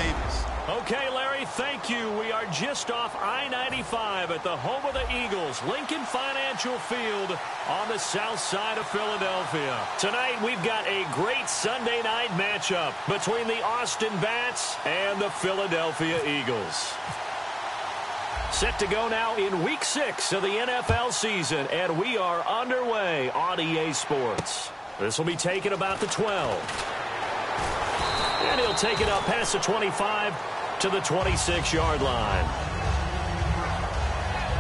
Davis. Okay, Larry, thank you. We are just off I-95 at the home of the Eagles, Lincoln Financial Field on the south side of Philadelphia. Tonight, we've got a great Sunday night matchup between the Austin Bats and the Philadelphia Eagles. Set to go now in Week 6 of the NFL season, and we are underway on EA Sports. This will be taken about the 12. And he'll take it up past the 25 to the 26-yard line.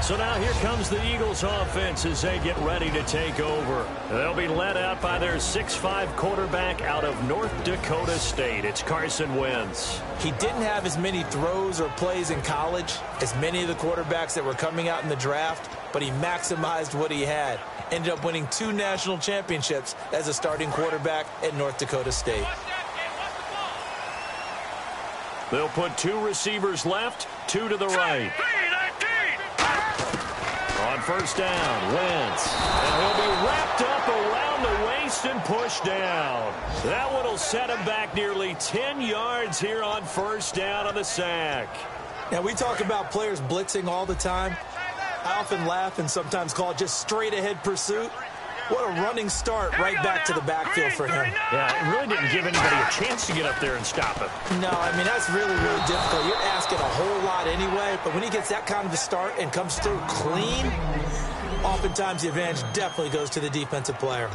So now here comes the Eagles offense as they get ready to take over. They'll be led out by their 6'5 quarterback out of North Dakota State. It's Carson Wentz. He didn't have as many throws or plays in college as many of the quarterbacks that were coming out in the draft, but he maximized what he had. Ended up winning 2 national championships as a starting quarterback at North Dakota State. They'll put 2 receivers left, 2 to the right. On first down, Wentz. And he'll be wrapped up around the waist and pushed down. That one will set him back nearly 10 yards here on first down on the sack. Now, we talk about players blitzing all the time. I often laugh and sometimes call it just straight-ahead pursuit. What a running start right back to the backfield for him. Yeah, it really didn't give anybody a chance to get up there and stop him. No, I mean, that's really, really difficult. You're asking a whole lot anyway, but when he gets that kind of a start and comes through clean, oftentimes the advantage definitely goes to the defensive player.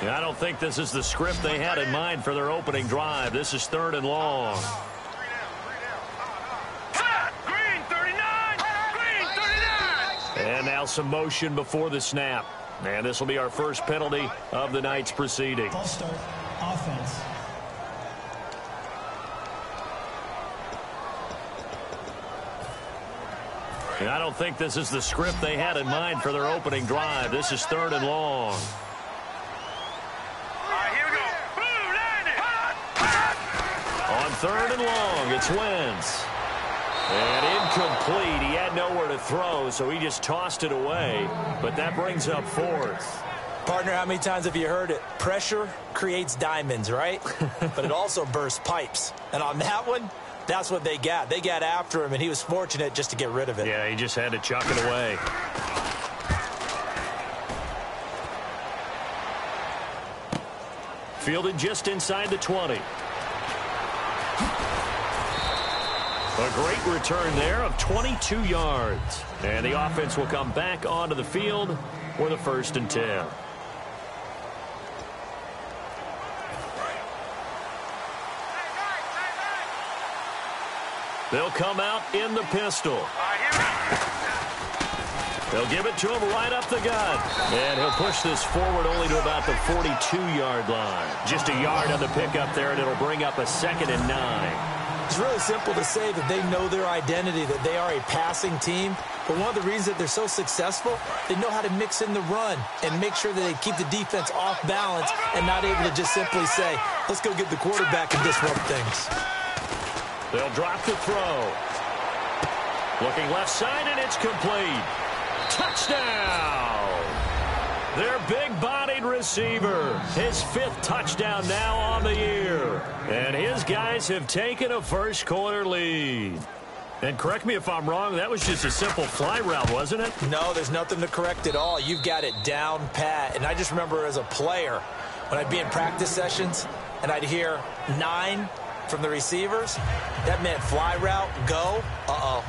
Yeah, I don't think this is the script they had in mind for their opening drive. This is 3rd and long. And now some motion before the snap. And this will be our first penalty of the night's proceeding. False start, offense. And I don't think this is the script they had in mind for their opening drive. This is 3rd and long. All right, here we go. On 3rd and long, it's Wentz. And incomplete. He had nowhere to throw, so he just tossed it away. But that brings up 4th. Partner, how many times have you heard it? Pressure creates diamonds, right? But it also bursts pipes. And on that one, that's what they got. They got after him, and he was fortunate just to get rid of it. Yeah, he just had to chuck it away. Fielded just inside the 20. A great return there of 22 yards. And the offense will come back onto the field for the 1st and 10. They'll come out in the pistol. They'll give it to him right up the gut. And he'll push this forward only to about the 42-yard line. Just a yard on the pickup there, and it'll bring up a 2nd and 9. It's really simple to say that they know their identity, that they are a passing team. But one of the reasons that they're so successful, they know how to mix in the run and make sure that they keep the defense off balance and not able to just simply say, let's go get the quarterback and disrupt things. They'll drop the throw. Looking left side, and it's complete. Touchdown! Their big-bodied receiver. His 5th touchdown now on the year. And his guys have taken a first-quarter lead. And correct me if I'm wrong, that was just a simple fly route, wasn't it? No, there's nothing to correct at all. You've got it down pat. And I just remember as a player, when I'd be in practice sessions, and I'd hear 9 from the receivers, that meant fly route, go,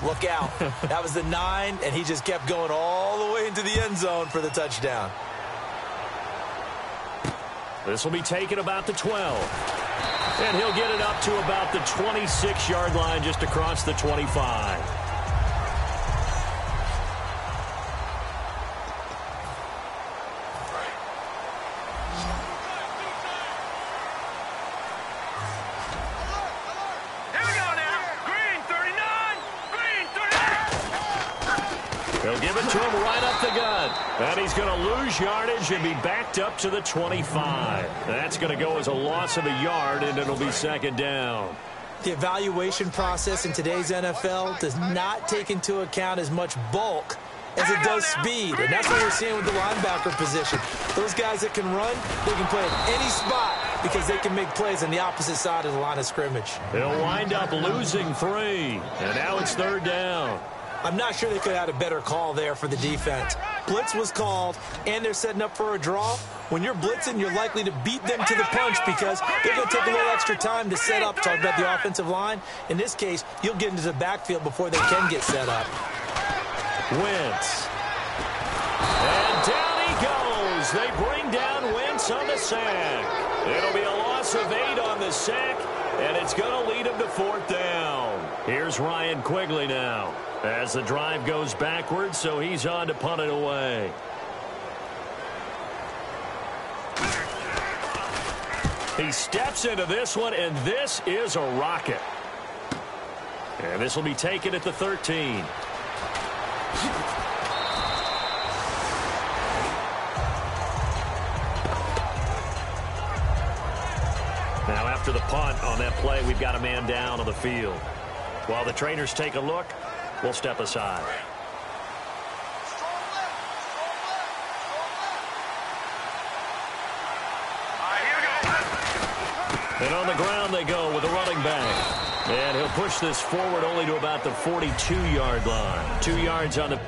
look out. That was the 9, and he just kept going all the way into the end zone for the touchdown. This will be taken about the 12. And he'll get it up to about the 26-yard line just across the 25. They'll give it to him right up the gut. And he's going to lose yardage and be backed up to the 25. That's going to go as a loss of a yard, and it'll be 2nd down. The evaluation process in today's NFL does not take into account as much bulk as it does speed. And that's what we're seeing with the linebacker position. Those guys that can run, they can play at any spot. because they can make plays on the opposite side of the line of scrimmage. They'll wind up losing 3, and now it's 3rd down. I'm not sure they could have had a better call there for the defense. Blitz was called, and they're setting up for a draw. When you're blitzing, you're likely to beat them to the punch because they're going to take a little extra time to set up. Talk about the offensive line. In this case, you'll get into the backfield before they can get set up. Wentz. And down he goes. They bring down Wentz on the sack. It'll be a loss of 8 on the sack, and it's going to lead him to 4th down. Here's Ryan Quigley now as the drive goes backwards, so he's on to punt it away. He steps into this one, and this is a rocket. And this will be taken at the 13. Now after the punt on that play, we've got a man down on the field. While the trainers take a look, we'll step aside. And on the ground they go with a running back. And he'll push this forward only to about the 42-yard line. 2 yards on the...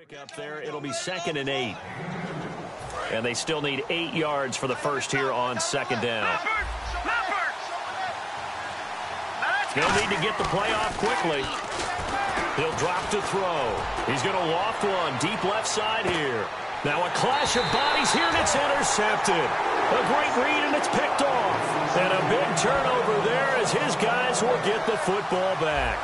Pick up there. It'll be 2nd and 8. And they still need 8 yards for the first here on 2nd down. They'll need to get the play off quickly. He'll drop to throw. He's going to loft one deep left side here. Now a clash of bodies here, and it's intercepted. A great read, and it's picked off. And a big turnover there as his guys will get the football back.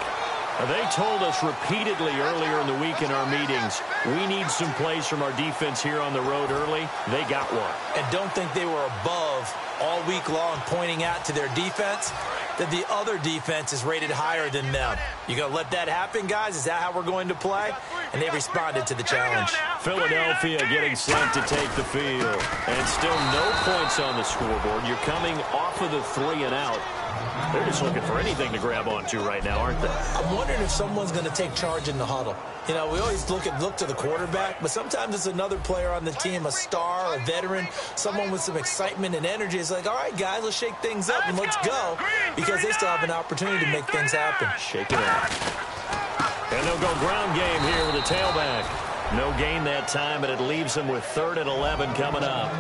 They told us repeatedly earlier in the week in our meetings, we need some plays from our defense here on the road early. They got one. And don't think they were above all week long pointing out to their defense that the other defense is rated higher than them. You going to let that happen, guys? Is that how we're going to play? And they responded to the challenge. Philadelphia getting sent to take the field. And still no points on the scoreboard. You're coming off of the 3 and out. They're just looking for anything to grab onto right now, aren't they? I'm wondering if someone's going to take charge in the huddle. You know, we always look to the quarterback, but sometimes it's another player on the team, a star, a veteran, someone with some excitement and energy. It's like, all right, guys, let's shake things up and let's go, because they still have an opportunity to make things happen. Shake it up. And they'll go ground game here with a tailback. No gain that time, but it leaves them with 3rd and 11 coming up.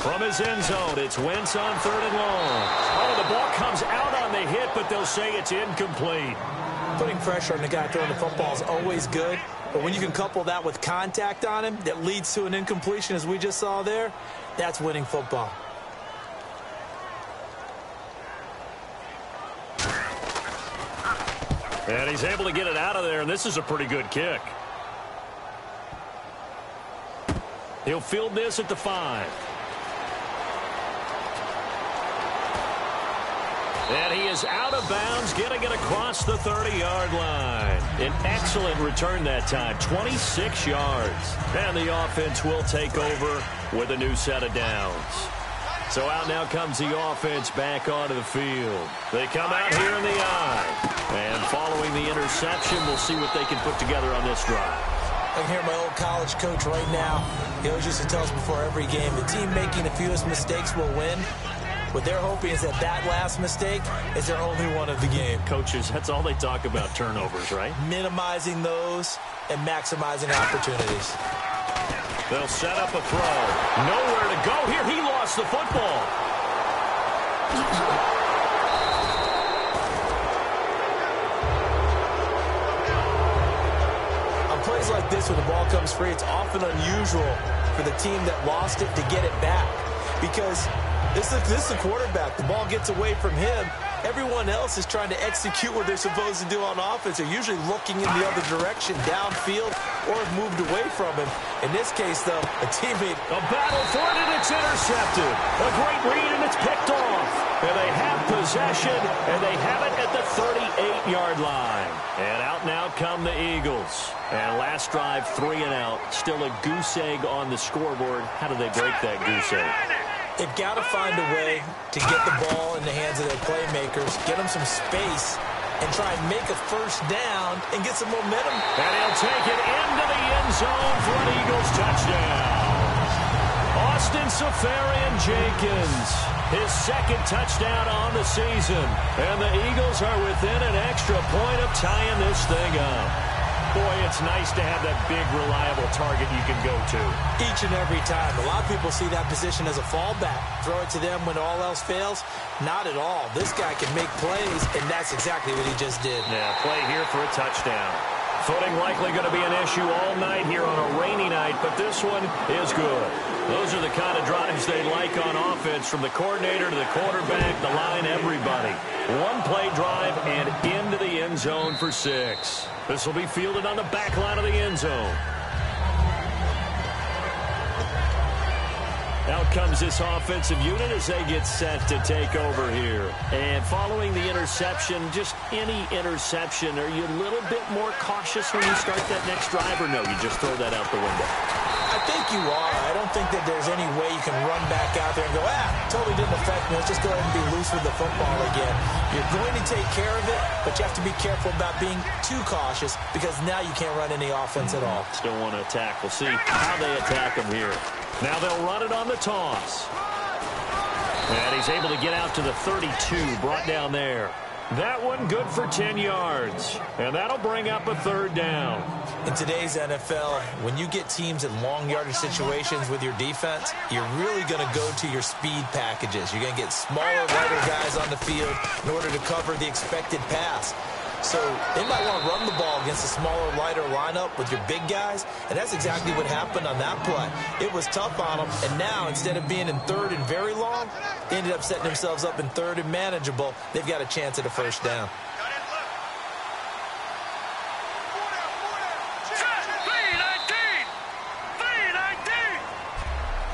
From his end zone, it's Wentz on 3rd and long. Oh, the ball comes out on the hit, but they'll say it's incomplete. Putting pressure on the guy throwing the football is always good, but when you can couple that with contact on him that leads to an incompletion, as we just saw there, that's winning football. And he's able to get it out of there, and this is a pretty good kick. He'll field this at the 5. And he is out of bounds, getting it across the 30-yard line. An excellent return that time, 26 yards. And the offense will take over with a new set of downs. So out now comes the offense back onto the field. They come out here in the eye. And following the interception, we'll see what they can put together on this drive. I can hear my old college coach right now. He always used to tell us before every game, the team making the fewest mistakes will win. What they're hoping is that last mistake is their only one of the game. Coaches, that's all they talk about, turnovers, right? Minimizing those and maximizing opportunities. They'll set up a throw. Nowhere to go here. He lost the football. On plays plays like this when the ball comes free, it's often unusual for the team that lost it to get it back. Because this is the quarterback. The ball gets away from him. Everyone else is trying to execute what they're supposed to do on offense. They're usually looking in the other direction, downfield, or have moved away from him. In this case, though, a teammate... A battle for it, and it's intercepted. A great read, and it's picked off. And they have possession, and they have it at the 38-yard line. And out now come the Eagles. And last drive, 3 and out. Still a goose egg on the scoreboard. How do they break that goose egg? They've got to find a way to get the ball in the hands of their playmakers, get them some space, and try and make a first down and get some momentum. And he'll take it into the end zone for an Eagles touchdown. Austin Seferian-Jenkins, his second touchdown on the season. And the Eagles are within an extra point of tying this thing up. Boy, it's nice to have that big, reliable target you can go to. Each and every time. A lot of people see that position as a fallback. Throw it to them when all else fails. Not at all. This guy can make plays, and that's exactly what he just did. Yeah, play here for a touchdown. Footing likely going to be an issue all night here on a rainy night, but this one is good. Those are the kind of drives they like on offense, from the coordinator to the quarterback, the line, everybody. One play drive and into the end zone for 6. This will be fielded on the back line of the end zone. Out comes this offensive unit as they get set to take over here. And following the interception, just any interception, are you a little bit more cautious when you start that next drive, or no, you just throw that out the window? I think you are. I don't think that there's any way you can run back out there and go, totally didn't affect me. Let's just go ahead and be loose with the football again. You're going to take care of it, but you have to be careful about being too cautious, because now you can't run any offense at all. Still want to attack. We'll see how they attack them here. Now they'll run it on the toss. And he's able to get out to the 32, brought down there. That one good for 10 yards. And that'll bring up a third down. In today's NFL, when you get teams in long yardage situations with your defense, you're really going to go to your speed packages. You're going to get smaller, lighter guys on the field in order to cover the expected pass. So they might want to run the ball against a smaller, lighter lineup with your big guys, and that's exactly what happened on that play. It was tough on them, and now instead of being in third and very long, they ended up setting themselves up in third and manageable. They've got a chance at a first down.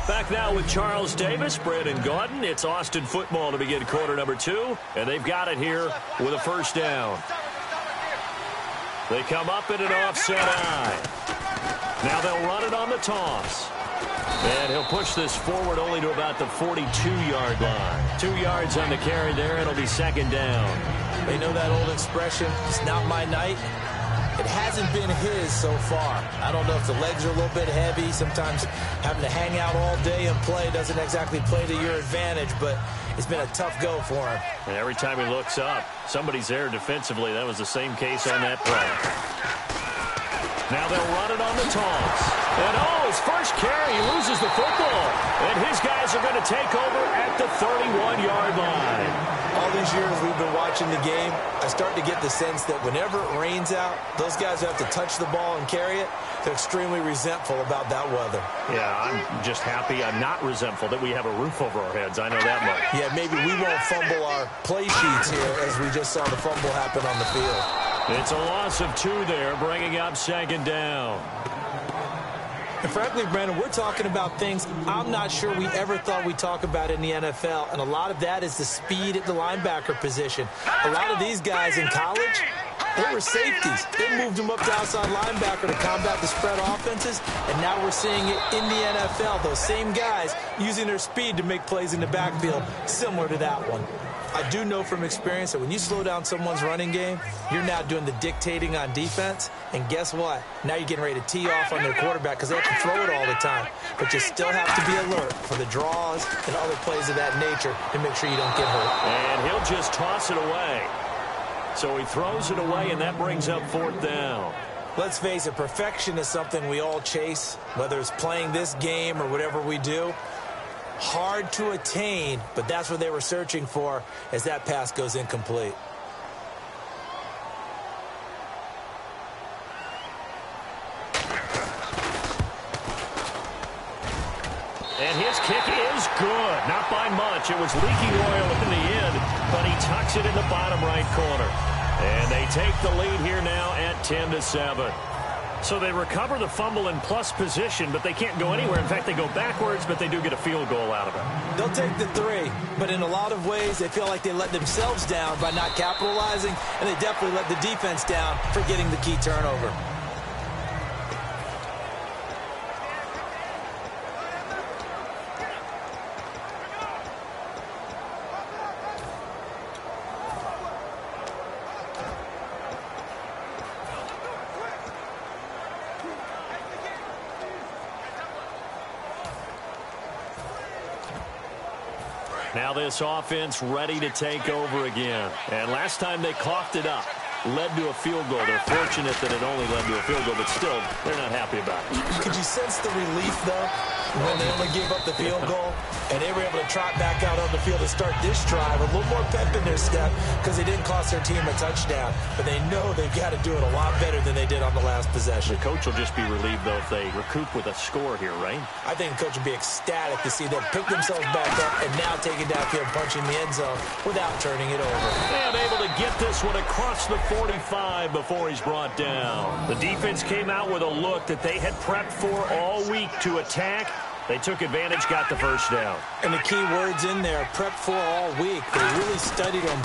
Back now with Charles Davis, Brandon Gordon. It's Austin football to begin quarter number 2, and they've got it here with a first down. They come up in an offset eye. Now they'll run it on the toss. And he'll push this forward only to about the 42-yard line. 2 yards on the carry there. It'll be second down. They know that old expression, it's not my night. It hasn't been his so far. I don't know if the legs are a little bit heavy. Sometimes having to hang out all day and play doesn't exactly play to your advantage, but it's been a tough go for him. And every time he looks up, somebody's there defensively. That was the same case on that play. Now they'll run it on the toss. And his first carry, he loses the football. And his guys are going to take over at the 31-yard line. All these years we've been watching the game, I start to get the sense that whenever it rains out, those guys who have to touch the ball and carry it, they're extremely resentful about that weather. Yeah, I'm just happy I'm not resentful that we have a roof over our heads. I know that much. Yeah, maybe we won't fumble our play sheets here as we just saw the fumble happen on the field. It's a loss of 2 there, bringing up second down. And frankly, Brandon, we're talking about things I'm not sure we ever thought we'd talk about in the NFL, and a lot of that is the speed at the linebacker position. A lot of these guys in college, they were safeties. They moved them up to outside linebacker to combat the spread offenses, and now we're seeing it in the NFL. Those same guys using their speed to make plays in the backfield, similar to that one. I do know from experience that when you slow down someone's running game, you're now doing the dictating on defense. And guess what? Now you're getting ready to tee off on their quarterback because they have to throw it all the time. But you still have to be alert for the draws and other plays of that nature to make sure you don't get hurt. And he'll just toss it away. So he throws it away, and that brings up fourth down. Let's face it, perfection is something we all chase, whether it's playing this game or whatever we do. Hard to attain, but that's what they were searching for as that pass goes incomplete. And his kick is good. Not by much. It was leaking oil in the end, but he tucks it in the bottom right corner. And they take the lead here now at 10-7. So they recover the fumble in plus position, but they can't go anywhere. In fact, they go backwards, but they do get a field goal out of it. They'll take the 3, but in a lot of ways, they feel like they let themselves down by not capitalizing, and they definitely let the defense down for getting the key turnover. Now this offense ready to take over again. And last time they coughed it up, led to a field goal. They're fortunate that it only led to a field goal, but still, they're not happy about it. Could you sense the relief, though, when they only gave up the field goal? And they were able to trot back out on the field to start this drive. A little more pep in their step because they didn't cost their team a touchdown. But they know they've got to do it a lot better than they did on the last possession. The coach will just be relieved, though, if they recoup with a score here, right? I think the coach will be ecstatic to see them pick themselves back up and now take it downfield, punching the end zone without turning it over. And able to get this one across the 45 before he's brought down. The defense came out with a look that they had prepped for all week to attack. They took advantage, got the first down. And the key words in there, prepped for all week. They really studied them,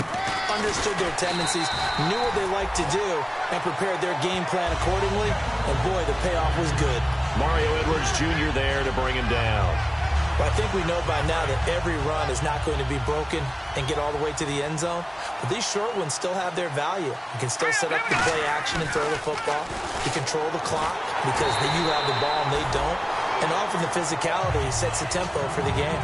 understood their tendencies, knew what they liked to do, and prepared their game plan accordingly. And boy, the payoff was good. Mario Edwards Jr. there to bring him down. But I think we know by now that every run is not going to be broken and get all the way to the end zone. But these short ones still have their value. You can still set up the play action and throw the football. You control the clock because you have the ball and they don't. And often the physicality sets the tempo for the game.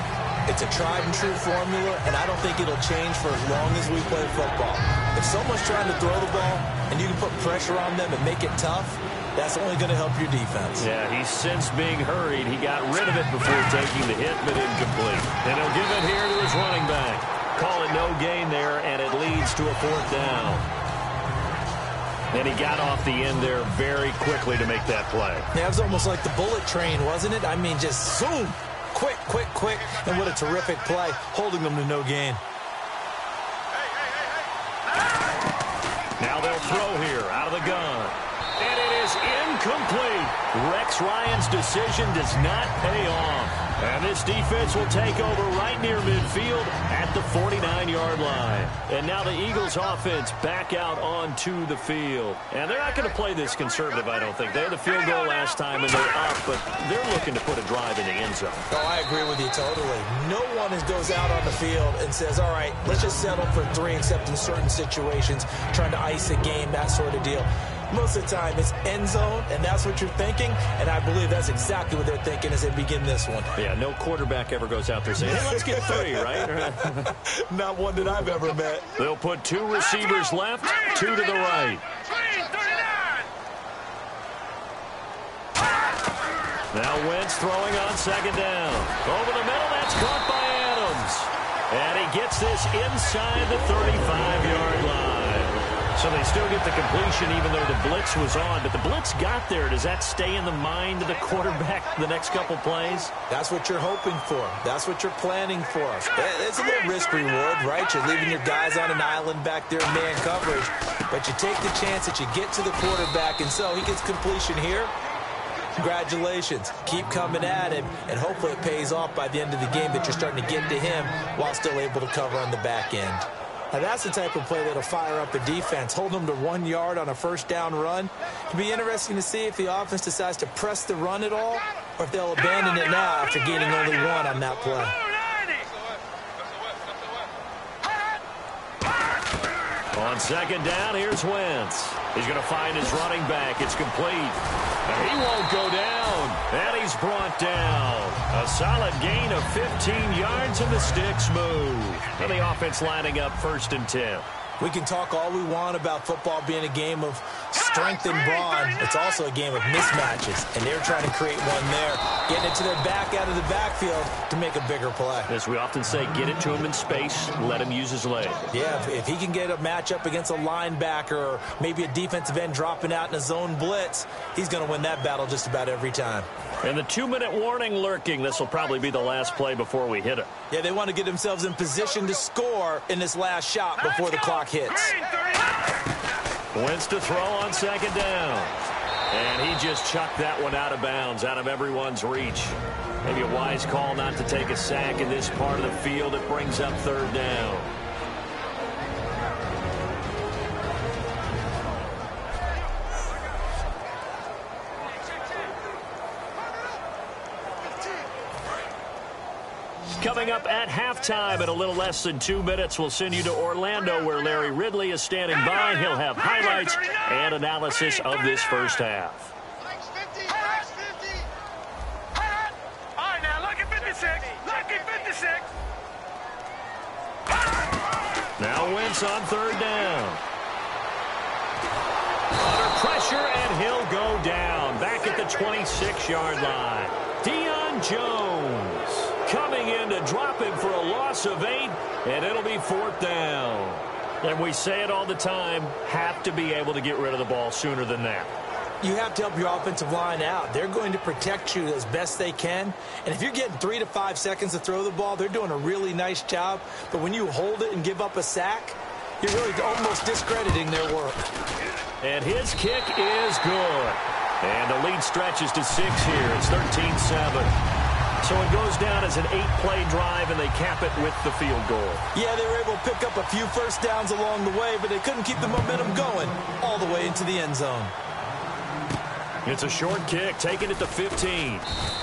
It's a tried-and-true formula, and I don't think it'll change for as long as we play football. If someone's trying to throw the ball and you can put pressure on them and make it tough, that's only going to help your defense. Yeah, he's since being hurried. He got rid of it before taking the hit, but incomplete. And he'll give it here to his running back. Call it no gain there, and it leads to a 4th down. And he got off the end there very quickly to make that play. Yeah, it was almost like the bullet train, wasn't it? I mean, just zoom. Quick, quick, quick. And what a terrific play, holding them to no gain. Now they'll throw here out of the gun. And it is incomplete. Rex Ryan's decision does not pay off. And this defense will take over right near midfield at the 49-yard line. And now the Eagles offense back out onto the field. And they're not going to play this conservative, I don't think. They had the field goal last time, and they're up, but they're looking to put a drive in the end zone. Oh, I agree with you totally. No one goes out on the field and says, all right, let's just settle for 3, except in certain situations, trying to ice a game, that sort of deal. Most of the time, it's end zone, and that's what you're thinking, and I believe that's exactly what they're thinking as they begin this one. Yeah, no quarterback ever goes out there saying, hey, let's get 3, right? Not one that I've ever met. They'll put 2 receivers left, 2 to the right. Now Wentz throwing on 2nd down. Over the middle, that's caught by Adams. And he gets this inside the 35-yard line. So they still get the completion even though the blitz was on. But the blitz got there. Does that stay in the mind of the quarterback the next couple plays? That's what you're hoping for. That's what you're planning for. It's a little risk-reward, right? You're leaving your guys on an island back there in man coverage. But you take the chance that you get to the quarterback, and so he gets completion here. Congratulations. Keep coming at him, and hopefully it pays off by the end of the game that you're starting to get to him while still able to cover on the back end. Now, that's the type of play that'll fire up a defense. Hold them to 1 yard on a 1st down run. It'll be interesting to see if the offense decides to press the run at all or if they'll abandon it now after gaining only 1 on that play. On 2nd down, here's Wentz. He's going to find his running back. It's complete. And he won't go down. And he's brought down. A solid gain of 15 yards, and the sticks move. And the offense lining up 1st and 10. We can talk all we want about football being a game of strength and brawn. It's also a game of mismatches, and they're trying to create one there, getting it to their back out of the backfield to make a bigger play. As we often say, get it to him in space, let him use his leg. Yeah, if he can get a matchup against a linebacker or maybe a defensive end dropping out in a zone blitz, he's going to win that battle just about every time. And the 2-minute warning lurking. This will probably be the last play before we hit it. Yeah, they want to get themselves in position to score in this last shot before the clock hits. Wentz to throw on second down. And he just chucked that one out of bounds, out of everyone's reach. Maybe a wise call not to take a sack in this part of the field. It brings up third down. Coming up at halftime in a little less than 2 minutes, we'll send you to Orlando where Larry Ridley is standing by. He'll have highlights and analysis of this first half. All right, now look at 56. Look at 56. Now Wentz on third down. Under pressure, and he'll go down. Back at the 26-yard line. Deion Jones coming in to drop him for a loss of 8, and it'll be fourth down. And we say it all the time, have to be able to get rid of the ball sooner than that. You have to help your offensive line out. They're going to protect you as best they can. And if you're getting 3 to 5 seconds to throw the ball, they're doing a really nice job. But when you hold it and give up a sack, you're really almost discrediting their work. And his kick is good. And the lead stretches to 6 here. It's 13-7. So it goes down as an 8-play drive, and they cap it with the field goal. Yeah, they were able to pick up a few first downs along the way, but they couldn't keep the momentum going all the way into the end zone. It's a short kick, taking it to 15.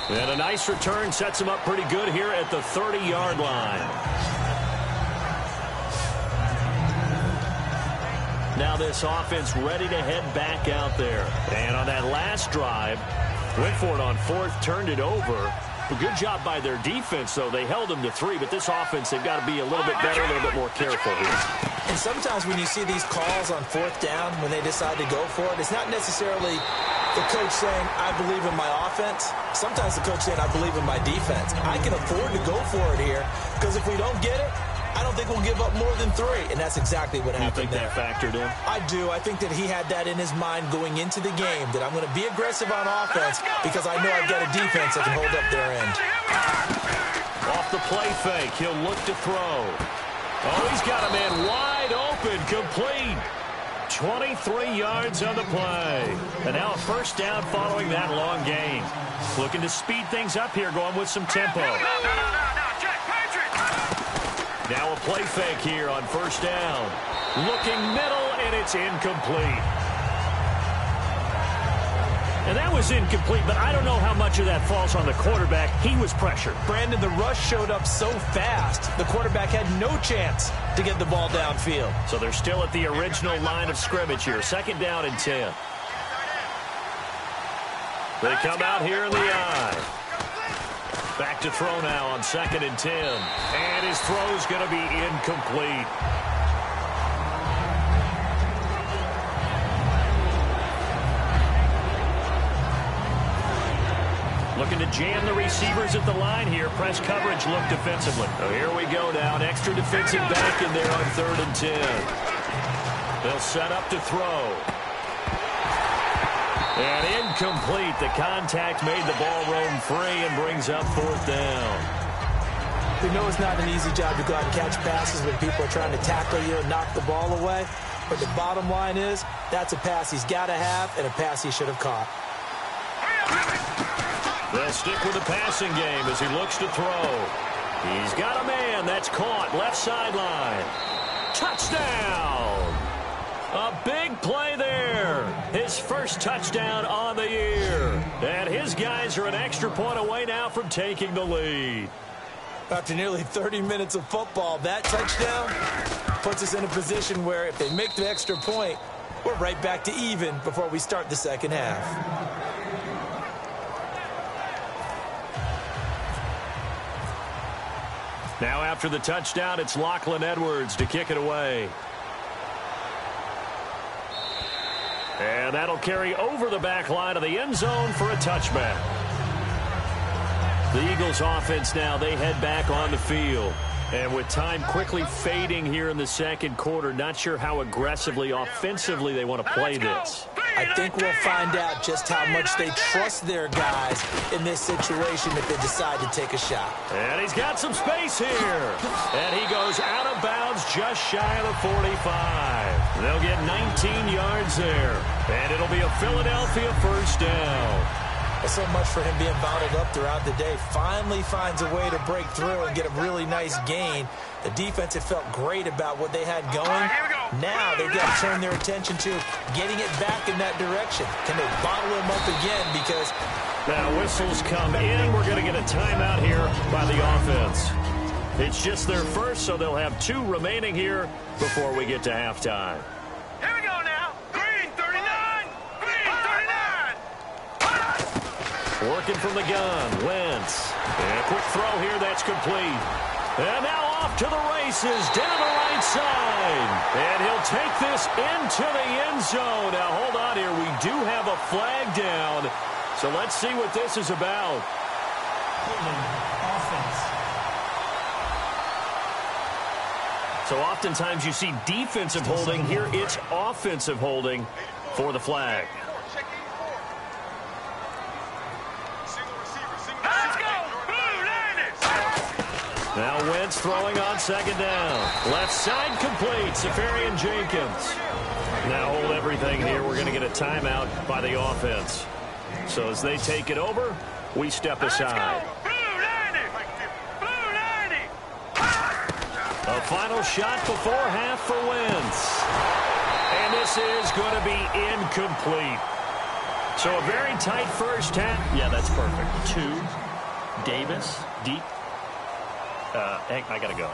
And a nice return sets him up pretty good here at the 30-yard line. Now this offense ready to head back out there. And on that last drive, went for it on fourth, turned it over. A good job by their defense, though. They held them to 3, but this offense, they've got to be a little bit better, a little bit more careful here. And sometimes when you see these calls on fourth down, when they decide to go for it, it's not necessarily the coach saying, I believe in my offense. Sometimes the coach saying, I believe in my defense. I can afford to go for it here, because if we don't get it, I don't think we'll give up more than 3, and that's exactly what happened there. You think that factored in? I do. I think that he had that in his mind going into the game, that I'm going to be aggressive on offense because I know I've got a defense that can hold up their end. Off the play fake, he'll look to throw. Oh, he's got a man wide open, complete. 23 yards on the play. And now a first down following that long gain. Looking to speed things up here, going with some tempo. Now a play fake here on first down. Looking middle, and it's incomplete. And that was incomplete, but I don't know how much of that falls on the quarterback. He was pressured. Brandon, the rush showed up so fast, the quarterback had no chance to get the ball downfield. So they're still at the original line of scrimmage here. Second down and 10. They come out here in the eye. Back to throw now on second and 10. And his throw's going to be incomplete. Looking to jam the receivers at the line here. Press coverage look defensively. So here we go now. An extra defensive back in there on third and 10. They'll set up to throw. And incomplete. The contact made the ball roam free and brings up fourth down. We know it's not an easy job to go out and catch passes when people are trying to tackle you and knock the ball away. But the bottom line is, that's a pass he's got to have and a pass he should have caught. They'll stick with the passing game as he looks to throw. He's got a man that's caught left sideline. Touchdown! A big play there. His first touchdown on the year. And his guys are an extra point away now from taking the lead. After nearly 30 minutes of football, that touchdown puts us in a position where if they make the extra point, we're right back to even before we start the second half. Now after the touchdown, it's Lachlan Edwards to kick it away. And that'll carry over the back line of the end zone for a touchback. The Eagles offense now, they head back on the field. And with time quickly fading here in the second quarter, not sure how aggressively, offensively they want to play this. I think we'll find out just how much they trust their guys in this situation if they decide to take a shot. And he's got some space here. And he goes out of bounds just shy of the 45. They'll get 19 yards there. And it'll be a Philadelphia first down. Well, so much for him being bottled up throughout the day. Finally finds a way to break through and get a really nice gain. The defense had felt great about what they had going. Now they've got to turn their attention to getting it back in that direction. Can they bottle him up again? Because now whistles come in. We're going to get a timeout here by the offense. It's just their first, so they'll have 2 remaining here before we get to halftime. Here we go now. Green 39. Green 39. Working from the gun, Wentz. And a quick throw here, that's complete. And now off to the races, down the right side. And he'll take this into the end zone. Now, hold on here. We do have a flag down. So let's see what this is about. Offense. So oftentimes you see defensive holding. Here it's offensive holding for the flag. Now Wentz throwing on second down. Left side complete. Safarian Jenkins. Now hold everything here. We're going to get a timeout by the offense. So as they take it over, we step aside. A final shot before half for Wentz. And this is going to be incomplete. So a very tight first half. Yeah, that's perfect. 2. Davis. Deep. I gotta go.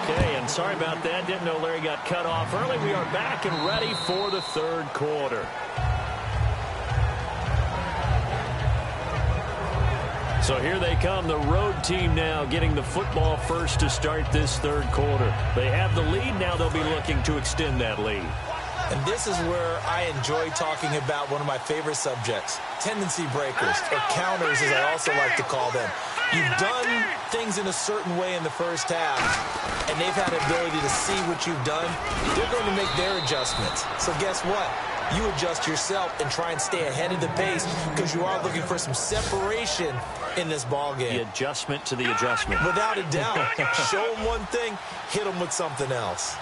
Okay, and sorry about that. Didn't know Larry got cut off early. We are back and ready for the third quarter. So here they come, the road team now getting the football first to start this third quarter. They have the lead. Now they'll be looking to extend that lead. And this is where I enjoy talking about one of my favorite subjects, tendency breakers, or counters as I also like to call them. You've done things in a certain way in the first half, and they've had the ability to see what you've done. They're going to make their adjustments. So guess what? You adjust yourself and try and stay ahead of the pace because you are looking for some separation in this ball game. The adjustment to the adjustment. Without a doubt. Show them one thing, hit them with something else.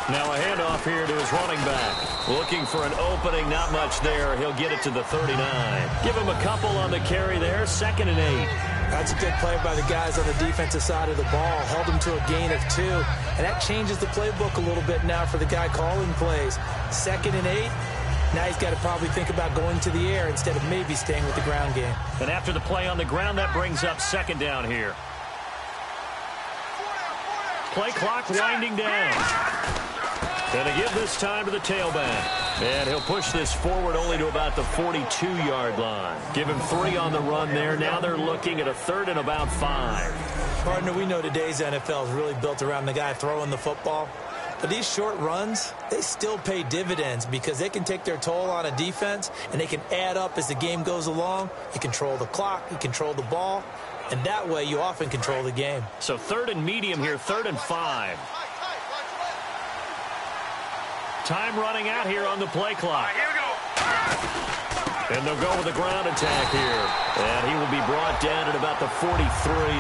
Now a handoff here to his running back. Looking for an opening, not much there. He'll get it to the 39. Give him a couple on the carry there, 2nd and 8. That's a good play by the guys on the defensive side of the ball. Held him to a gain of 2. And that changes the playbook a little bit now for the guy calling plays. 2nd and 8. Now he's got to probably think about going to the air instead of maybe staying with the ground game. And after the play on the ground, that brings up 2nd down here. Play clock winding down. Going to give this time to the tailback. And he'll push this forward only to about the 42-yard line. Give him 3 on the run there. Now they're looking at a 3rd and about 5. Partner, we know today's NFL is really built around the guy throwing the football. But these short runs, they still pay dividends because they can take their toll on a defense, and they can add up as the game goes along. You control the clock, you control the ball, and that way you often control the game. So 3rd and medium here, 3rd and 5. Time running out here on the play clock. Here we go. And they'll go with the ground attack here. And he will be brought down at about the 43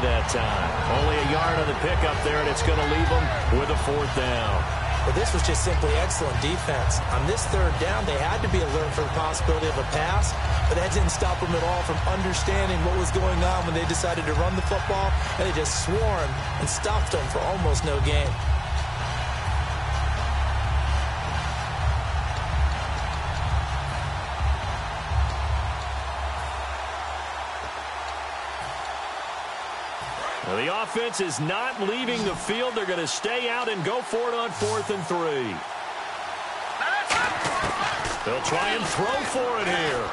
that time. Only a yard on the pickup there, and it's going to leave them with a 4th down. Well, this was just simply excellent defense. On this 3rd down, they had to be alert for the possibility of a pass, but that didn't stop them at all from understanding what was going on when they decided to run the football, and they just swarmed and stopped them for almost no gain. Well, the offense is not leaving the field. They're going to stay out and go for it on 4th and 3. They'll try and throw for it here.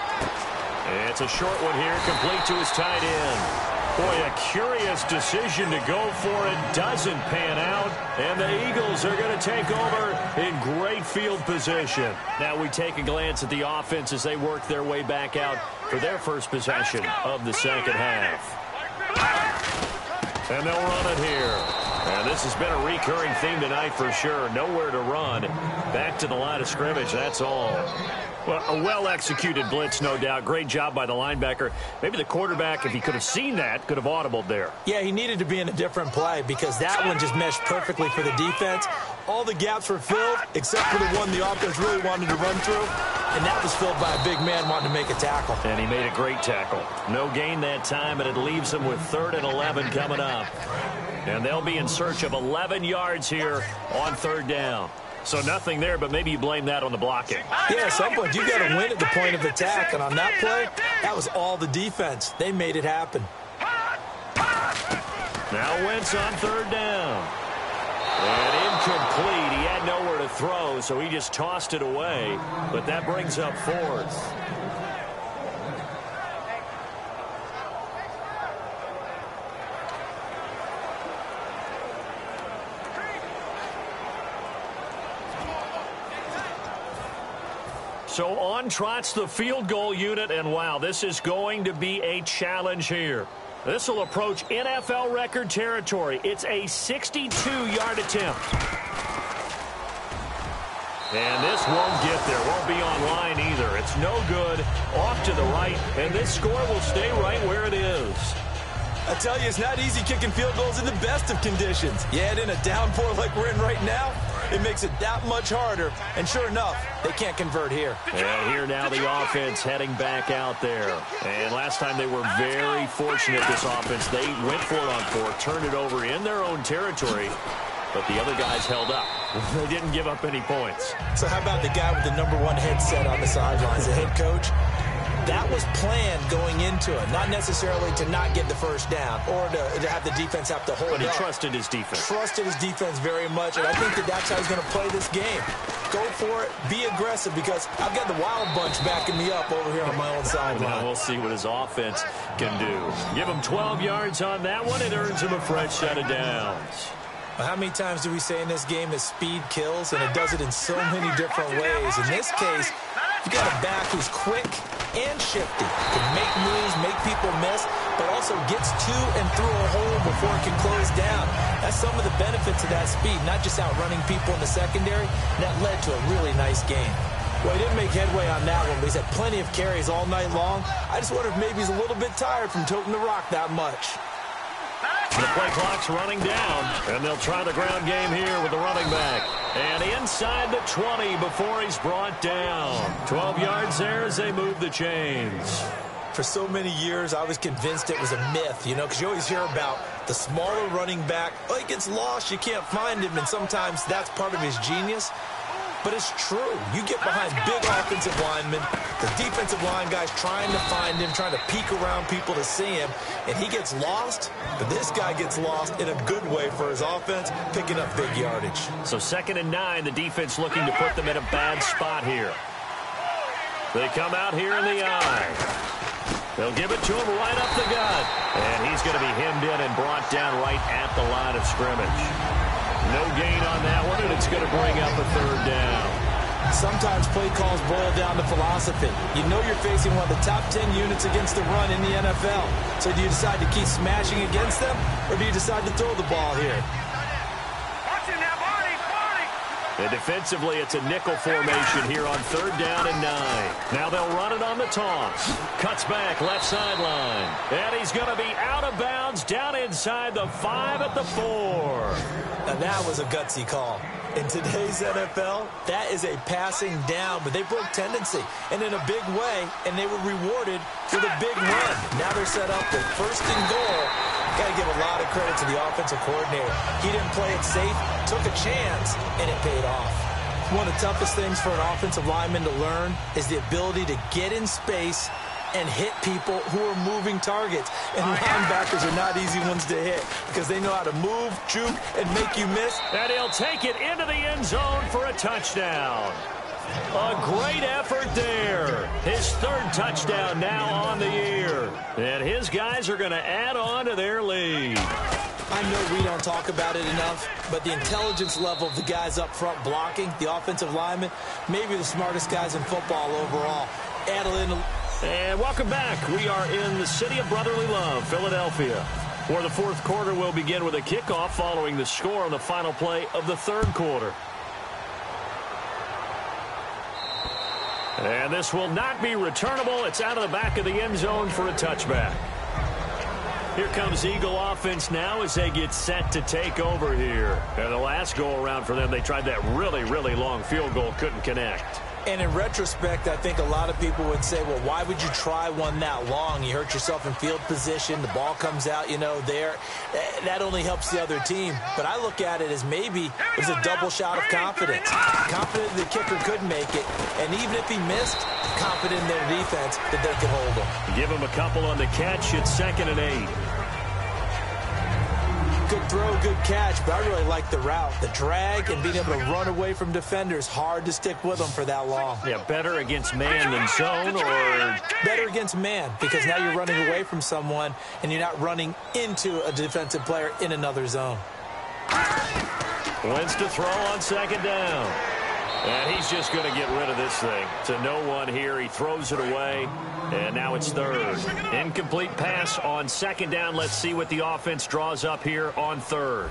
It's a short one here, complete to his tight end. Boy, a curious decision to go for it. Doesn't pan out. And the Eagles are going to take over in great field position. Now we take a glance at the offense as they work their way back out for their first possession of the second half. And they'll run it here. And this has been a recurring theme tonight for sure. Nowhere to run. Back to the line of scrimmage, that's all. Well, a well-executed blitz, no doubt. Great job by the linebacker. Maybe the quarterback, if he could have seen that, could have audibled there. Yeah, he needed to be in a different play because that one just meshed perfectly for the defense. All the gaps were filled except for the one the offense really wanted to run through, and that was filled by a big man wanting to make a tackle. And he made a great tackle. No gain that time, and it leaves him with 3rd and 11 coming up. And they'll be in search of 11 yards here on 3rd down. So nothing there, but maybe you blame that on the blocking. Yeah, at some point you got to win at the point of attack, and on that play, that was all the defense. They made it happen. Now Wentz on 3rd down. And incomplete. He had nowhere to throw, so he just tossed it away. But that brings up 4th. So on trots the field goal unit, and wow, this is going to be a challenge here. This will approach NFL record territory. It's a 62-yard attempt. And this won't get there. Won't be on line either. It's no good. Off to the right, and this score will stay right where it is. I tell you, it's not easy kicking field goals in the best of conditions. You add in a downpour like we're in right now, it makes it that much harder. And sure enough, they can't convert here. And here now the offense heading back out there. And last time they were very fortunate, this offense. They went for it on 4th, turned it over in their own territory. But the other guys held up. They didn't give up any points. So how about the guy with the #1 headset on the sidelines, the head coach? That was planned going into it, not necessarily to not get the first down or to have the defense have to hold up. But he trusted his defense. Trusted his defense very much, and I think that's how he's going to play this game. Go for it, be aggressive, because I've got the wild bunch backing me up over here on my own sideline. Now we'll see what his offense can do. Give him 12 yards on that one. It earns him a fresh set of downs. Well, how many times do we say in this game that speed kills, and it does it in so many different ways? In this case, you've got a back who's quick and shifty, can make moves, make people miss, but also gets to and through a hole before it can close down. That's some of the benefits of that speed, not just outrunning people in the secondary. And that led to a really nice game. Well, he didn't make headway on that one, but he's had plenty of carries all night long. I just wonder if maybe he's a little bit tired from toting the rock that much. The play clock's running down, and they'll try the ground game here with the running back. And inside the 20 before he's brought down. 12 yards there as they move the chains. For so many years, I was convinced it was a myth, because you always hear about the smaller running back. Oh, he gets lost, you can't find him, and sometimes that's part of his genius. But it's true. You get behind big offensive linemen, the defensive line guys trying to find him, trying to peek around people to see him, and he gets lost. But this guy gets lost in a good way for his offense, picking up big yardage. So 2nd and 9, the defense looking to put them in a bad spot here. They come out here in the eye. They'll give it to him right up the gut. And he's going to be hemmed in and brought down right at the line of scrimmage. No gain on that one, and it's going to bring up a 3rd down. Sometimes play calls boil down to philosophy. You know you're facing one of the top 10 units against the run in the NFL. So do you decide to keep smashing against them, or do you decide to throw the ball here? And defensively, it's a nickel formation here on 3rd down and 9. Now they'll run it on the toss. Cuts back, left sideline. And he's going to be out of bounds down inside the 5 at the 4. Now that was a gutsy call. In today's NFL, that is a passing down, but they broke tendency, and in a big way, and they were rewarded with a big run. Now they're set up with 1st and goal. Got to give a lot of credit to the offensive coordinator. He didn't play it safe, took a chance, and it paid off. One of the toughest things for an offensive lineman to learn is the ability to get in space and hit people who are moving targets. And linebackers are not easy ones to hit because they know how to move, juke, and make you miss. And he'll take it into the end zone for a touchdown. A great effort there. His third touchdown now on the year. And his guys are going to add on to their lead. I know we don't talk about it enough, but the intelligence level of the guys up front blocking, the offensive linemen, maybe the smartest guys in football overall. And welcome back. We are in the city of brotherly love, Philadelphia, where the fourth quarter will begin with a kickoff following the score on the final play of the third quarter. And this will not be returnable. It's out of the back of the end zone for a touchback. Here comes Eagle offense now as they get set to take over here. And the last go-around for them, they tried that really, really long field goal, couldn't connect. And in retrospect, I think a lot of people would say, well, why would you try one that long? You hurt yourself in field position. The ball comes out, there. That only helps the other team. But I look at it as maybe it was a double shot of confidence. Confident the kicker could make it. And even if he missed, confident in their defense that they could hold him. Give him a couple on the catch. It's 2nd and 8. Good throw, good catch, but I really like the route. The drag and being able to run away from defenders, hard to stick with them for that long. Yeah, better against man than zone, or better against man, because now you're running away from someone and you're not running into a defensive player in another zone. Wins to throw on 2nd down. And he's just going to get rid of this thing. To no one here. He throws it away. And now it's 3rd. Incomplete pass on 2nd down. Let's see what the offense draws up here on 3rd.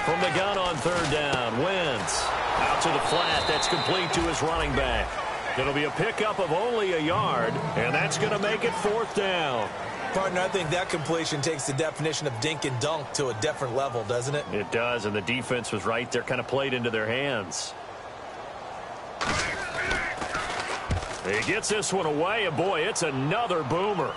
From the gun on 3rd down. Wentz out to the flat. That's complete to his running back. It'll be a pickup of only a yard. And that's going to make it 4th down. Partner, I think that completion takes the definition of dink and dunk to a different level, doesn't it? It does, and the defense was right there, kind of played into their hands. He gets this one away, and boy, it's another boomer.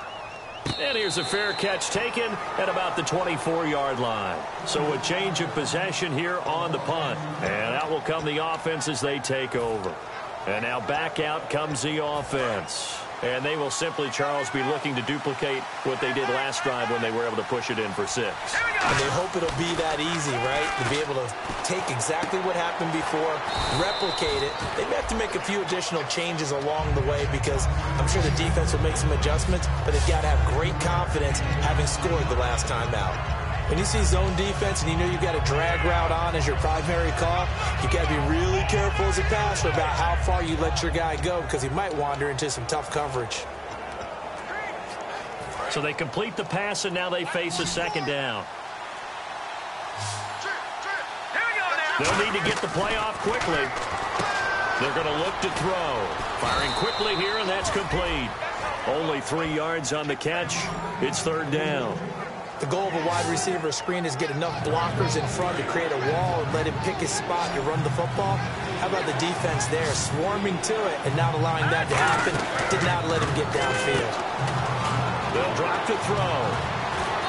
And here's a fair catch taken at about the 24-yard line. So a change of possession here on the punt. And out will come the offense as they take over. And now back out comes the offense. And they will simply, Charles, be looking to duplicate what they did last drive when they were able to push it in for 6. And they hope it'll be that easy, right? To be able to take exactly what happened before, replicate it. They may have to make a few additional changes along the way because I'm sure the defense will make some adjustments, but they've got to have great confidence having scored the last time out. When you see zone defense and you know you've got a drag route on as your primary call, you've got to be really careful as a passer about how far you let your guy go because he might wander into some tough coverage. So they complete the pass, and now they face a 2nd down. They'll need to get the play off quickly. They're going to look to throw. Firing quickly here, and that's complete. Only 3 yards on the catch. It's 3rd down. The goal of a wide receiver screen is get enough blockers in front to create a wall and let him pick his spot to run the football. How about the defense there, swarming to it and not allowing that to happen? Did not let him get downfield. They'll drop to throw.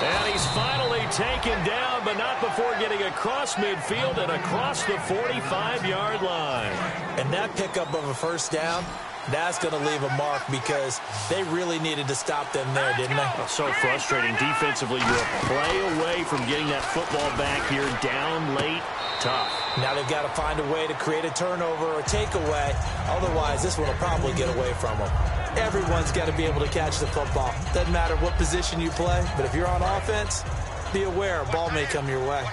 And he's finally taken down, but not before getting across midfield and across the 45-yard line. And that pickup of a 1st down, that's going to leave a mark because they really needed to stop them there, didn't they? Oh, so frustrating. Defensively, you're a play away from getting that football back here down late. Tough. Now they've got to find a way to create a turnover or a takeaway. Otherwise, this one will probably get away from them. Everyone's got to be able to catch the football. Doesn't matter what position you play, but if you're on offense, be aware a ball may come your way.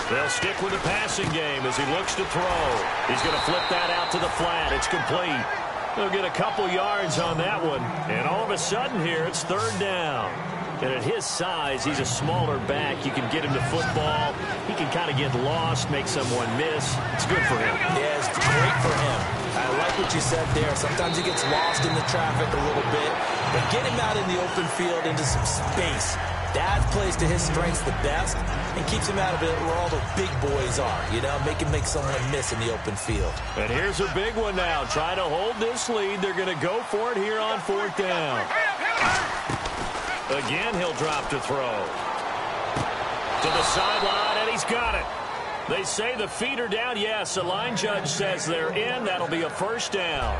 They'll stick with the passing game as he looks to throw. He's going to flip that out to the flat. It's complete. They'll get a couple yards on that one. And all of a sudden here, it's 3rd down. And at his size, he's a smaller back. You can get him to football. He can kind of get lost, make someone miss. It's good for him. Yeah, it's great for him. I like what you said there. Sometimes he gets lost in the traffic a little bit. But get him out in the open field into some space. That plays to his strengths the best and keeps him out of it where all the big boys are, make him make someone miss in the open field. And here's a big one now. Trying to hold this lead. They're going to go for it here on 4th down. Again, he'll drop to throw. To the sideline, and he's got it. They say the feet are down. Yes, the line judge says they're in. That'll be a 1st down.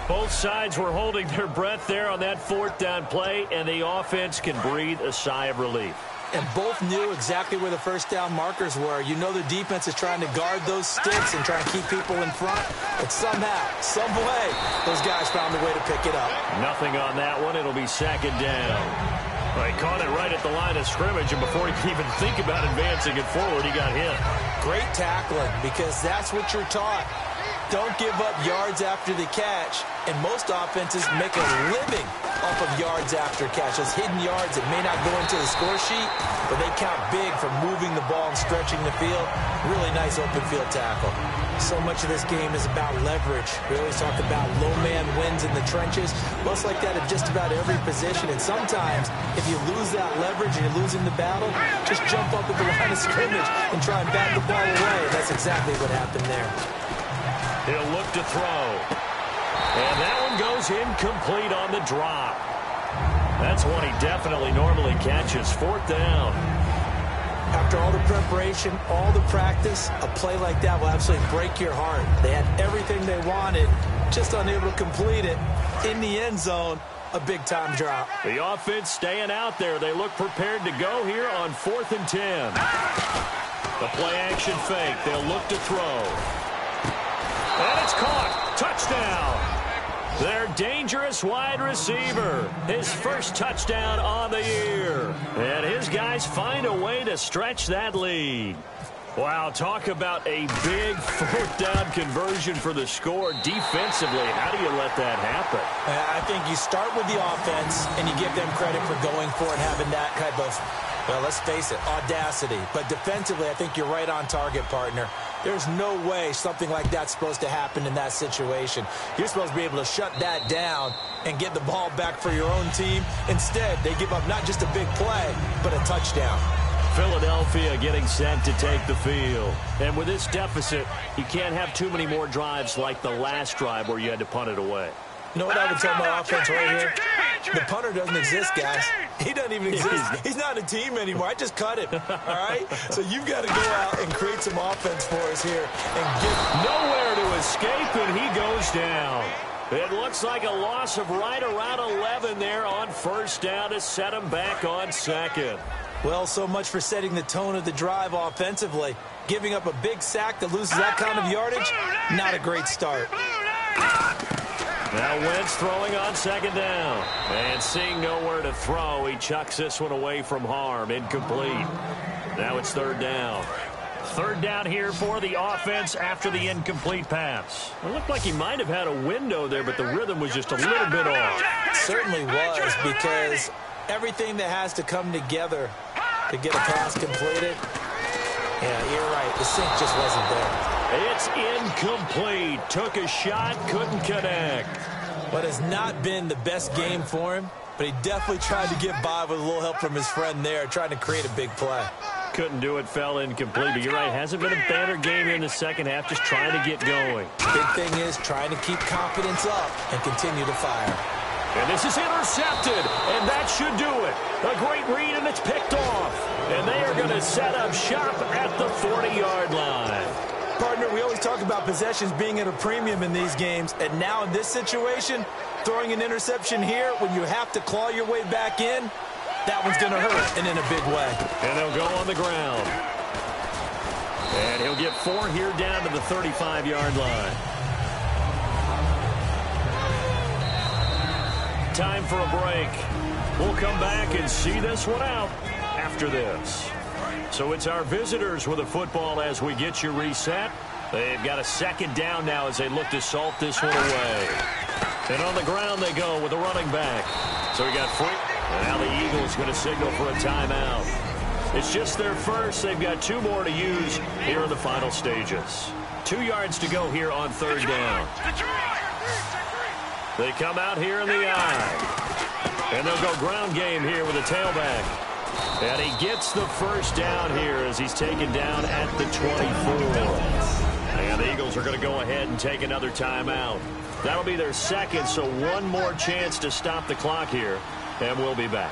Both sides were holding their breath there on that fourth down play, and the offense can breathe a sigh of relief. And both knew exactly where the first down markers were. You know the defense is trying to guard those sticks and trying to keep people in front. But somehow, some way, those guys found a way to pick it up. Nothing on that one. It'll be second down. Well, he caught it right at the line of scrimmage, and before he could even think about advancing it forward, he got hit. Great tackling, because that's what you're taught. Don't give up yards after the catch. And most offenses make a living off of yards after catch. Those hidden yards that may not go into the score sheet, but they count big for moving the ball and stretching the field. Really nice open field tackle. So much of this game is about leverage. We always talk about low man wins in the trenches. Well, it's like that at just about every position. And sometimes, if you lose that leverage and you're losing the battle, just jump up at the line of scrimmage and try and bat the ball away. That's exactly what happened there. He'll look to throw. And that one goes incomplete on the drop. That's one he definitely normally catches. Fourth down. After all the preparation, all the practice, a play like that will absolutely break your heart. They had everything they wanted, just unable to complete it. In the end zone, a big-time drop. The offense staying out there. They look prepared to go here on 4th and 10. The play-action fake. They'll look to throw. And it's caught. Touchdown. Their dangerous wide receiver. His first touchdown on the year. And his guys find a way to stretch that lead. Wow, talk about a big fourth down conversion for the score. Defensively, how do you let that happen? I think you start with the offense, and you give them credit for going for it, having that type of, well, let's face it, audacity. But defensively, I think you're right on target, partner. There's no way something like that's supposed to happen in that situation. You're supposed to be able to shut that down and get the ball back for your own team. Instead, they give up not just a big play, but a touchdown. Philadelphia getting set to take the field. And with this deficit, you can't have too many more drives like the last drive where you had to punt it away. You know what I would tell my offense right here? The punter doesn't exist, guys. He doesn't even exist. He's not a team anymore. I just cut him, all right? So you've got to go out and create some offense for us here. And get nowhere to escape, and he goes down. It looks like a loss of right around 11 there on first down to set him back on second. Well, so much for setting the tone of the drive offensively. Giving up a big sack that loses that kind of yardage, not a great start. Now Wentz throwing on second down. And seeing nowhere to throw, he chucks this one away from harm. Incomplete. Now it's third down. Third down here for the offense after the incomplete pass. It looked like he might have had a window there, but the rhythm was just a little bit off. It certainly was, because everything that has to come together to get a pass completed, yeah, you're right. The sink just wasn't there. It's incomplete. Took a shot, couldn't connect. But it's not been the best game for him, but he definitely tried to get by with a little help from his friend there, trying to create a big play. Couldn't do it, fell incomplete. But you're right, hasn't been a banner game here in the second half, just trying to get going. Big thing is trying to keep confidence up and continue to fire. And this is intercepted, and that should do it. A great read, and it's picked off. And they are going to set up shop at the 40-yard line. Partner, we always talk about possessions being at a premium in these games, and now in this situation, throwing an interception here when you have to claw your way back in, that one's going to hurt, and in a big way. And they'll go on the ground. And he'll get 4 here down to the 35-yard line. Time for a break. We'll come back and see this one out after this. So it's our visitors with the football as we get you reset. They've got a second down now as they look to salt this one away. And on the ground they go with the running back. So we got free. And now the Eagles going to signal for a timeout. It's just their first. They've got 2 more to use here in the final stages. 2 yards to go here on third down. They come out here in the eye. And they'll go ground game here with a tailback. And he gets the first down here as he's taken down at the 24. And the Eagles are going to go ahead and take another timeout. That'll be their second, so 1 more chance to stop the clock here. And we'll be back.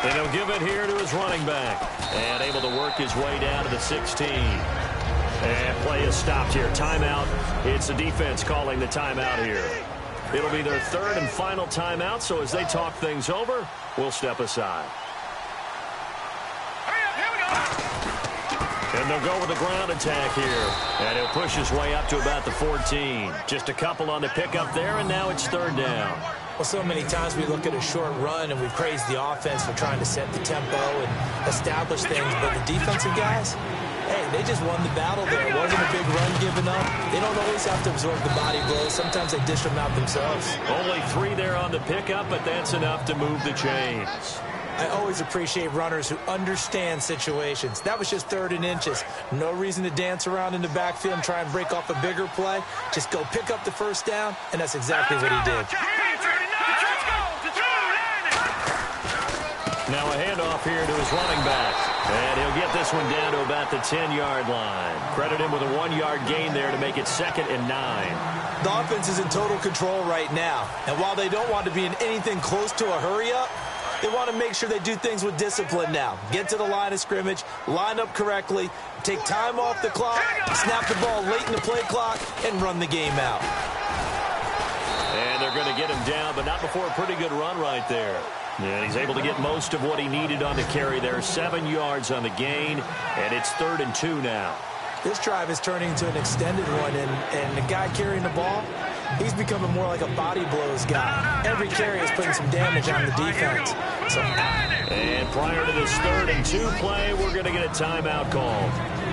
And he'll give it here to his running back. And able to work his way down to the 16. And play is stopped here. Timeout. It's the defense calling the timeout here. It'll be their third and final timeout, so as they talk things over, we'll step aside. And they'll go with the ground attack here. And he'll push his way up to about the 14. Just a couple on the pickup there, and now it's third down. Well, so many times we look at a short run and we praise the offense for trying to set the tempo and establish things, but the defensive guys, hey, they just won the battle there. It wasn't a big run given up. They don't always have to absorb the body blows. Sometimes they dish them out themselves. Only 3 there on the pickup, but that's enough to move the chains. I always appreciate runners who understand situations. That was just 3rd and inches. No reason to dance around in the backfield and try and break off a bigger play. Just go pick up the first down, and that's exactly what he did. Now a handoff here to his running back. And he'll get this one down to about the 10-yard line. Credit him with a 1-yard gain there to make it 2nd and 9. The offense is in total control right now. And while they don't want to be in anything close to a hurry-up, they want to make sure they do things with discipline now. Get to the line of scrimmage, line up correctly, take time off the clock, snap the ball late in the play clock, and run the game out. And they're going to get him down, but not before a pretty good run right there. And he's able to get most of what he needed on the carry there. 7 yards on the gain, and it's 3rd and 2 now. This drive is turning into an extended one, and the guy carrying the ball, he's becoming more like a body blows guy. Every carry is putting some damage on the defense. And prior to this 3rd and 2 play, we're going to get a timeout called.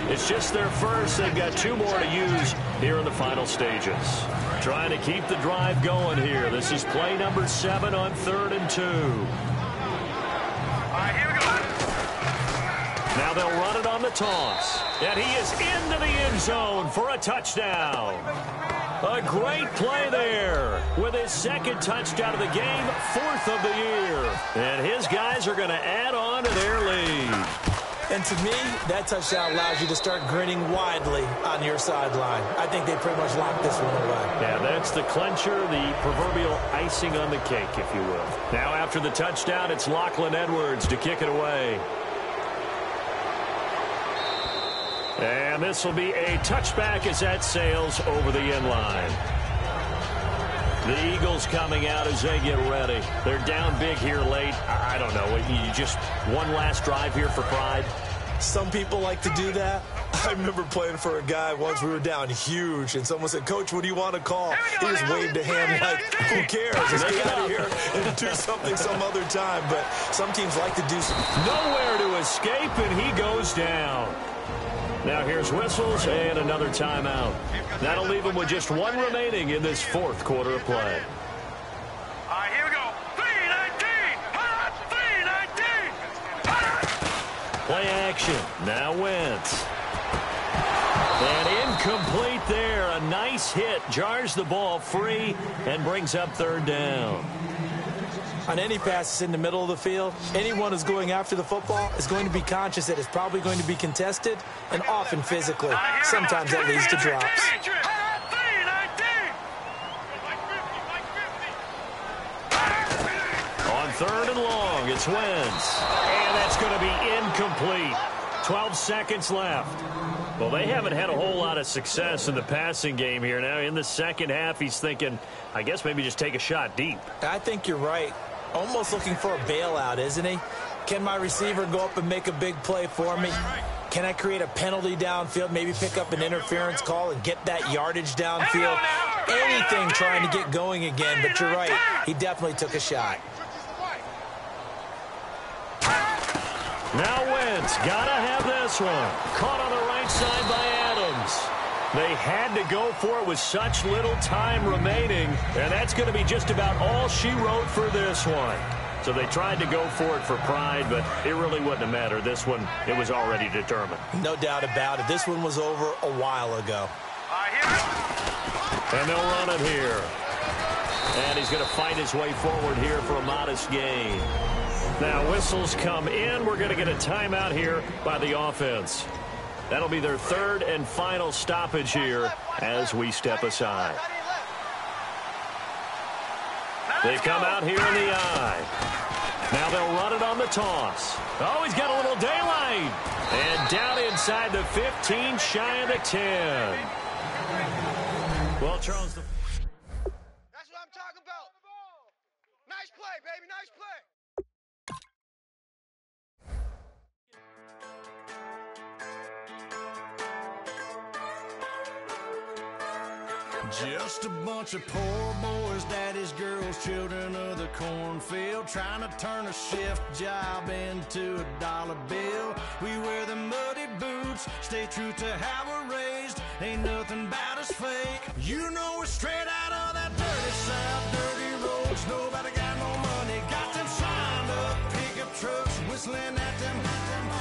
It's just their first. They've got 2 more to use here in the final stages. Trying to keep the drive going here. This is play number 7 on 3rd and 2. Now they'll run it on the toss. And he is into the end zone for a touchdown. A great play there with his 2nd touchdown of the game, 4th of the year. And his guys are going to add on to their lead. And to me, that touchdown allows you to start grinning widely on your sideline. I think they pretty much locked this one away. Yeah, that's the clincher, the proverbial icing on the cake, if you will. Now after the touchdown, it's Lachlan Edwards to kick it away. And this will be a touchback as that sails over the end line. The Eagles coming out as they get ready. They're down big here late. I don't know. You just one last drive here for pride? Some people like to do that. I remember playing for a guy once. We were down huge, and someone said, "Coach, what do you want to call?" He just waved a hand like, who cares? Let's get out of here and do something some other time. But some teams like to do something. Nowhere to escape, and he goes down. Now here's whistles and another timeout. That'll leave him with just 1 remaining in this 4th quarter of play. All right, here we go. 3-19. 3-19. Play action. Now Wentz. And incomplete there. A nice hit. Jars the ball free and brings up 3rd down. On any passes in the middle of the field, anyone who's going after the football is going to be conscious that it's probably going to be contested and often physically. Sometimes that leads to drops. On 3rd and long, it's Wentz. And that's going to be incomplete. 12 seconds left. Well, they haven't had a whole lot of success in the passing game here. Now, in the second half, he's thinking, I guess maybe just take a shot deep. I think you're right. Almost looking for a bailout, isn't he? Can my receiver go up and make a big play for me? Can I create a penalty downfield, maybe pick up an interference call and get that yardage downfield? Anything trying to get going again, but you're right. He definitely took a shot. Now Wentz, gotta have this one. Caught on the right side by Adams. They had to go for it with such little time remaining, and that's going to be just about all she wrote for this one. So they tried to go for it for pride, but it really wouldn't have mattered. This one, it was already determined. No doubt about it. This one was over a while ago. And they'll run it here. And he's going to fight his way forward here for a modest gain. Now whistles come in. We're going to get a timeout here by the offense. That'll be their 3rd and final stoppage here as we step aside. They come out here in the I. Now they'll run it on the toss. Oh, he's got a little daylight. And down inside the 15, shy of the 10. Well, Charles, That's what I'm talking about. Nice play, baby. Nice play. Just a bunch of poor boys, daddy's girls, children of the cornfield, trying to turn a shift job into a dollar bill. We wear the muddy boots, stay true to how we're raised. Ain't nothing about us fake. You know we're straight out of that dirty south, dirty roads. Nobody got no money, got them signed up pickup trucks, whistling at them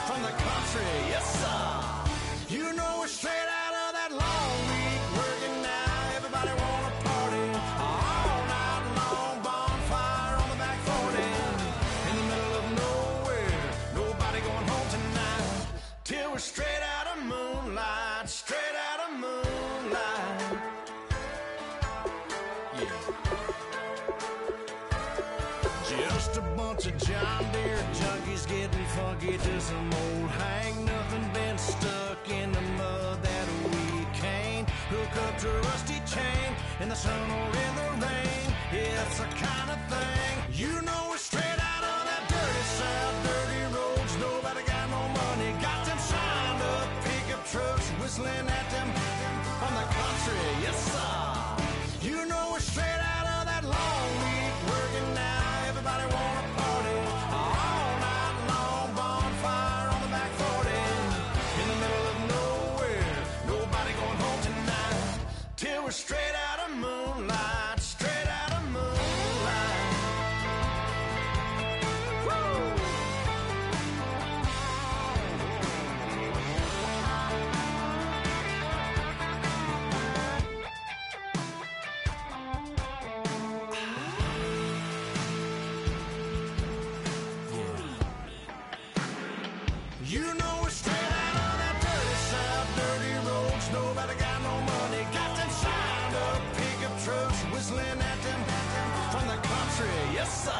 from the country. Yes, sir. You know we're straight out of that long week working now. Everybody wanna party all night long, bonfire on the back 40 in the middle of nowhere. Nobody going home tonight till we're straight out of moonlight, straight out of moonlight. Yeah. Just a bunch of John Deere junkies getting funky to some old hang. Nothing been stuck in the mud that we can't hook up to a rusty chain in the sun or in the rain. It's the kind of thing, you know we're straight out of that dirty south, dirty roads. Nobody got no money, got them signed up pickup trucks, whistling at them from the country. Yes, sir. You know we're straight out of that long week working now. Everybody wanna party all night long, bonfire on the back 40 in the middle of nowhere. Nobody going home tonight till we're straight out of moonlight, straight out of moonlight. Woo! You know we're straight out of that dirty south, dirty roads. Nobody got no money, got them signed up pickup trucks, whistling at them from the country. Yes, sir.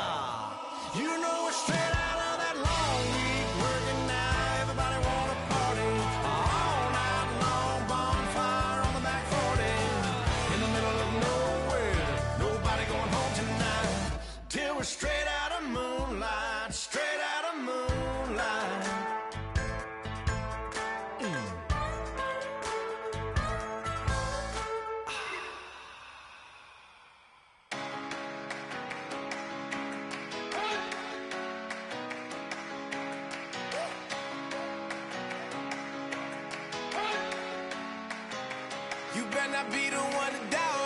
You know we're straight out of that long week working now. Everybody wanna party all night long, bonfire on the back 40 in the middle of nowhere. Nobody going home tonight till we're straight out of moonlight, straight out of moonlight. You better not be the one to doubt